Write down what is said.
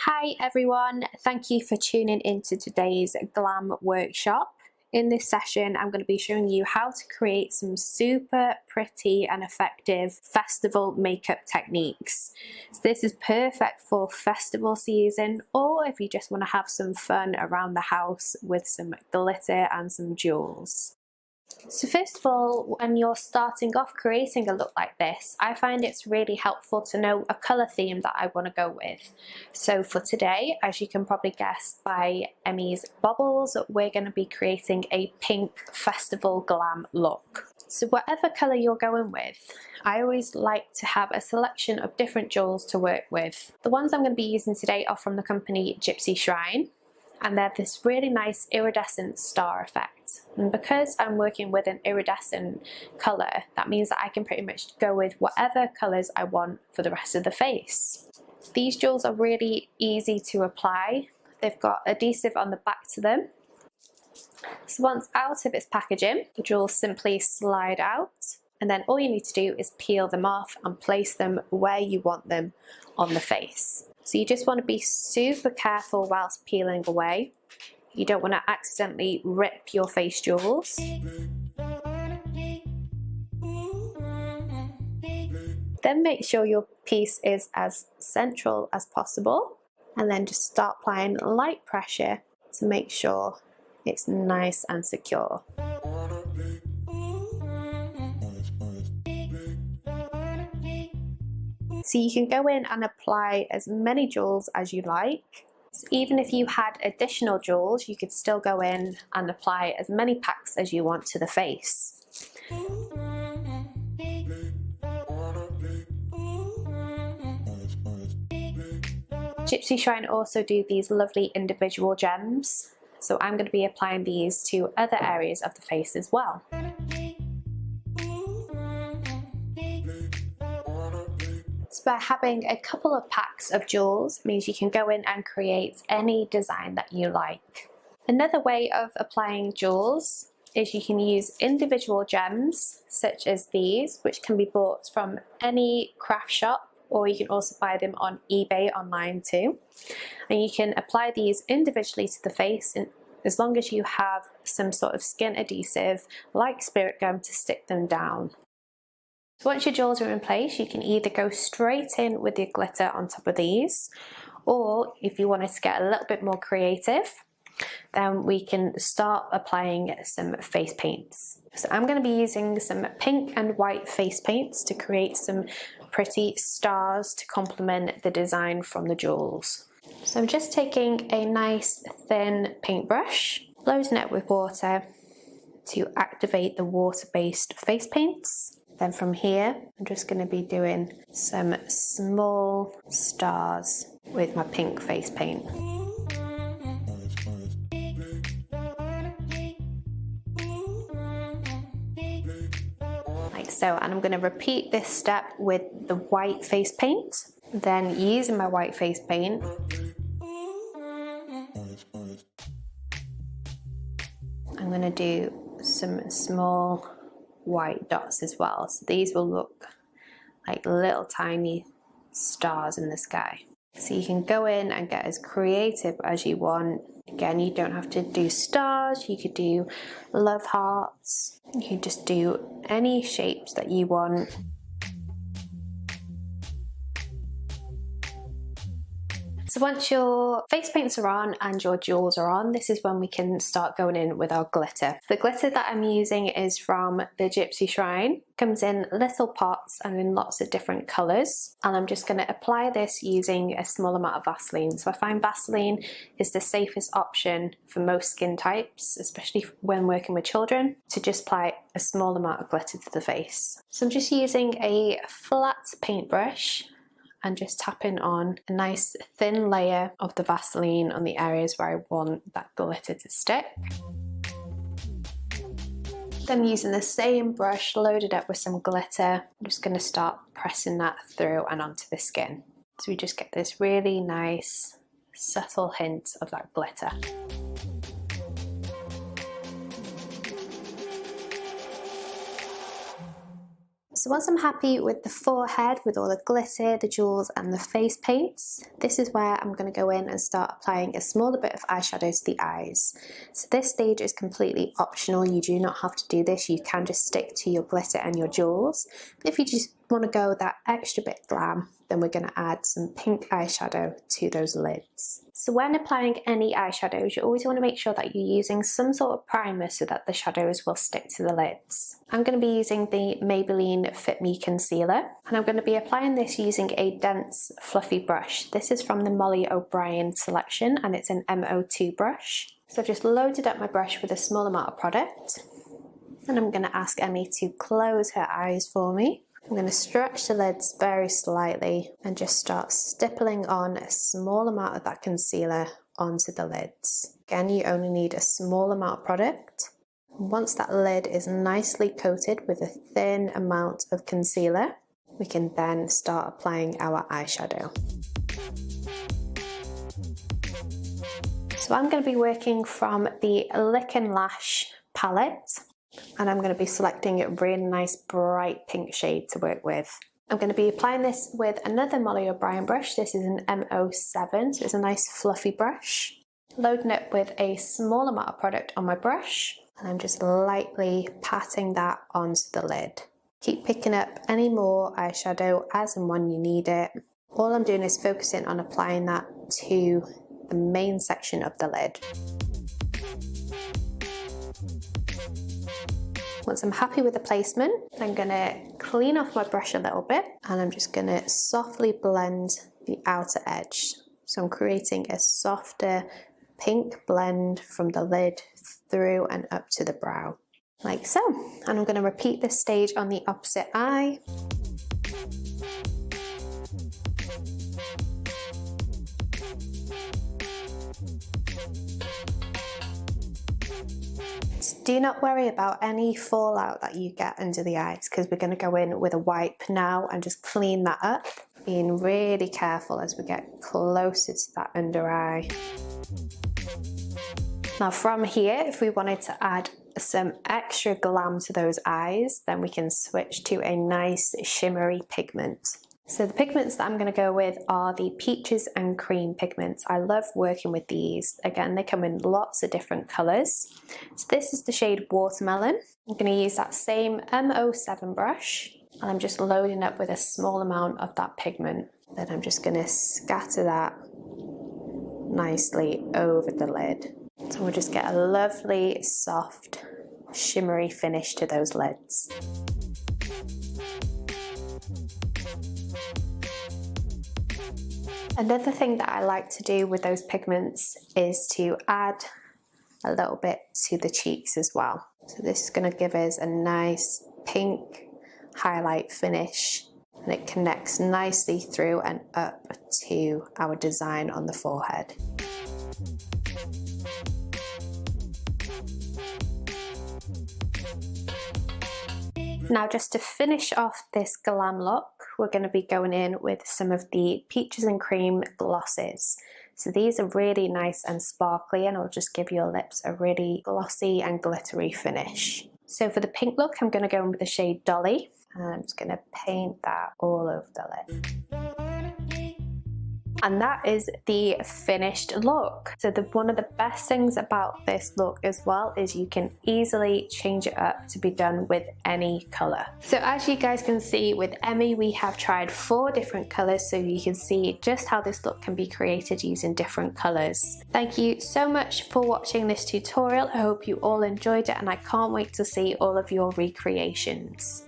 Hi everyone, thank you for tuning into today's glam workshop. In this session I'm going to be showing you how to create some super pretty and effective festival makeup techniques. So this is perfect for festival season, or if you just want to have some fun around the house with some glitter and some jewels. So first of all, when you're starting off creating a look like this, I find it's really helpful to know a colour theme that I want to go with. So for today, as you can probably guess by Emmy's bubbles, we're going to be creating a pink festival glam look. So whatever colour you're going with, I always like to have a selection of different jewels to work with. The ones I'm going to be using today are from the company Gypsy Shrine, and they're this really nice iridescent star effect. And because I'm working with an iridescent colour, that means that I can pretty much go with whatever colours I want for the rest of the face. These jewels are really easy to apply. They've got adhesive on the back to them. So once out of its packaging, the jewels simply slide out, and then all you need to do is peel them off and place them where you want them on the face. So you just want to be super careful whilst peeling away. You don't want to accidentally rip your face jewels. Then make sure your piece is as central as possible, and then just start applying light pressure to make sure it's nice and secure. So you can go in and apply as many jewels as you like. So even if you had additional jewels, you could still go in and apply as many packs as you want to the face. Gypsy Shrine also do these lovely individual gems, so I'm going to be applying these to other areas of the face as well. So by having a couple of packs of jewels means you can go in and create any design that you like. Another way of applying jewels is you can use individual gems such as these, which can be bought from any craft shop, or you can also buy them on eBay online too. And you can apply these individually to the face as long as you have some sort of skin adhesive like spirit gum to stick them down. Once your jewels are in place, you can either go straight in with your glitter on top of these, or if you wanted to get a little bit more creative, then we can start applying some face paints. So I'm going to be using some pink and white face paints to create some pretty stars to complement the design from the jewels. So I'm just taking a nice thin paintbrush, loading it with water to activate the water-based face paints. Then from here, I'm just going to be doing some small stars with my pink face paint. Like so, and I'm going to repeat this step with the white face paint. Then using my white face paint, I'm going to do some small white dots as well. So these will look like little tiny stars in the sky. So you can go in and get as creative as you want. Again, you don't have to do stars, you could do love hearts, you can just do any shapes that you want. So once your face paints are on and your jewels are on, this is when we can start going in with our glitter. The glitter that I'm using is from the Gypsy Shrine. It comes in little pots and in lots of different colours. And I'm just going to apply this using a small amount of Vaseline. So I find Vaseline is the safest option for most skin types, especially when working with children, to just apply a small amount of glitter to the face. So I'm just using a flat paintbrush and just tapping on a nice thin layer of the Vaseline on the areas where I want that glitter to stick. Then using the same brush loaded up with some glitter, I'm just going to start pressing that through and onto the skin. So we just get this really nice, subtle hint of that glitter. So once I'm happy with the forehead, with all the glitter, the jewels and the face paints, this is where I'm going to go in and start applying a smaller bit of eyeshadow to the eyes. So this stage is completely optional, you do not have to do this, you can just stick to your glitter and your jewels. But if you just want to go that extra bit glam, then we're going to add some pink eyeshadow to those lids. So when applying any eyeshadows, you always want to make sure that you're using some sort of primer so that the shadows will stick to the lids. I'm going to be using the Maybelline Fit Me Concealer, and I'm going to be applying this using a dense fluffy brush. This is from the Molly O'Brien selection and it's an MO2 brush. So I've just loaded up my brush with a small amount of product, and I'm going to ask Emmy to close her eyes for me. I'm going to stretch the lids very slightly and just start stippling on a small amount of that concealer onto the lids. Again, you only need a small amount of product. Once that lid is nicely coated with a thin amount of concealer, we can then start applying our eyeshadow. So I'm going to be working from the Lick and Lash palette, and I'm going to be selecting a really nice bright pink shade to work with. I'm going to be applying this with another Molly O'Brien brush. This is an MO7, so it's a nice fluffy brush. Loading it with a small amount of product on my brush, and I'm just lightly patting that onto the lid. Keep picking up any more eyeshadow as and when you need it. All I'm doing is focusing on applying that to the main section of the lid. Once I'm happy with the placement, I'm going to clean off my brush a little bit, and I'm just going to softly blend the outer edge. So I'm creating a softer pink blend from the lid through and up to the brow, like so. And I'm going to repeat this stage on the opposite eye. Do not worry about any fallout that you get under the eyes, because we're going to go in with a wipe now and just clean that up, being really careful as we get closer to that under eye. Now from here, if we wanted to add some extra glam to those eyes, then we can switch to a nice shimmery pigment. So the pigments that I'm going to go with are the Peaches and Cream pigments. I love working with these. Again, they come in lots of different colours. So this is the shade Watermelon. I'm going to use that same MO7 brush, and I'm just loading up with a small amount of that pigment. Then I'm just going to scatter that nicely over the lid. So we'll just get a lovely, soft, shimmery finish to those lids. Another thing that I like to do with those pigments is to add a little bit to the cheeks as well. So this is going to give us a nice pink highlight finish, and it connects nicely through and up to our design on the forehead. Now, just to finish off this glam look, we're going to be going in with some of the Peaches and Cream glosses. So these are really nice and sparkly, and it'll just give your lips a really glossy and glittery finish. So for the pink look, I'm going to go in with the shade Dolly, and I'm just going to paint that all over the lip. And that is the finished look. So one of the best things about this look as well is you can easily change it up to be done with any colour. So as you guys can see with Emmy, we have tried 4 different colours, so you can see just how this look can be created using different colours. Thank you so much for watching this tutorial. I hope you all enjoyed it, and I can't wait to see all of your recreations.